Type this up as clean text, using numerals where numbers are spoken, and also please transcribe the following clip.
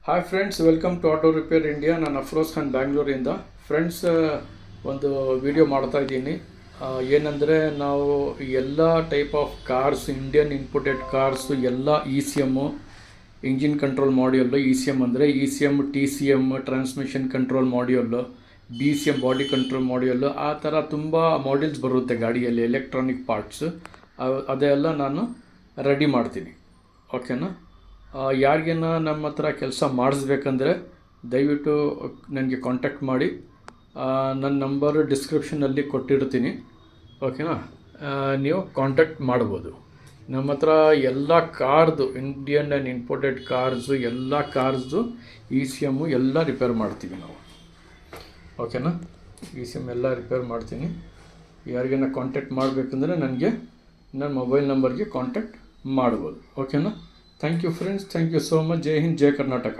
Hi friends, welcome to auto repair India. ನಾನು ಅಫ್ರೋಸ್ ಖಾನ್ ಬ್ಯಾಂಗ್ಳೂರಿಂದ. Friends, ಒಂದು ವಿಡಿಯೋ ಮಾಡ್ತಾ ಇದ್ದೀನಿ. ಏನಂದರೆ, ನಾವು ಎಲ್ಲ type of cars, Indian imported cars ಎಲ್ಲ ECM, engine control module. ECM ಅಂದರೆ ECM, TCM transmission control module, BCM body control module, ಆ ಥರ ತುಂಬ ಮಾಡ್ಯೂಲ್ಸ್ ಬರುತ್ತೆ ಗಾಡಿಯಲ್ಲಿ, ಎಲೆಕ್ಟ್ರಾನಿಕ್ ಪಾರ್ಟ್ಸ್. ಅದೆಲ್ಲ ನಾನು ರೆಡಿ ಮಾಡ್ತೀನಿ. ಓಕೆನಾ? ಯಾರಿಗೇನ ನಮ್ಮ ಹತ್ರ ಕೆಲಸ ಮಾಡಿಸ್ಬೇಕಂದ್ರೆ ದಯವಿಟ್ಟು ನನಗೆ ಕಾಂಟ್ಯಾಕ್ಟ್ ಮಾಡಿ. ನನ್ನ ನಂಬರು ಡಿಸ್ಕ್ರಿಪ್ಷನಲ್ಲಿ ಕೊಟ್ಟಿರ್ತೀನಿ. ಓಕೆನಾ? ನೀವು ಕಾಂಟ್ಯಾಕ್ಟ್ ಮಾಡ್ಬೋದು. ನಮ್ಮ ಹತ್ರ ಎಲ್ಲ ಕಾರ್ದು, ಇಂಡಿಯನ್ ಆ್ಯಂಡ್ ಇಂಪೋರ್ಟೆಡ್ ಕಾರ್ಸು, ಎಲ್ಲ ಕಾರ್ಸ್ದು ECM ಎಲ್ಲ ರಿಪೇರ್ ಮಾಡ್ತೀವಿ ನಾವು. ಓಕೆನಾ? ECM ಎಲ್ಲ ರಿಪೇರ್ ಮಾಡ್ತೀನಿ. ಯಾರಿಗೇನ ಕಾಂಟ್ಯಾಕ್ಟ್ ಮಾಡಬೇಕಂದ್ರೆ ನನಗೆ ನನ್ನ ಮೊಬೈಲ್ ನಂಬರ್ಗೆ ಕಾಂಟ್ಯಾಕ್ಟ್ ಮಾಡ್ಬೋದು. ಓಕೆನಾ? Thank you friends, thank you so much. ಜೈ ಹಿಂದ್, ಜೈ ಕರ್ನಾಟಕ.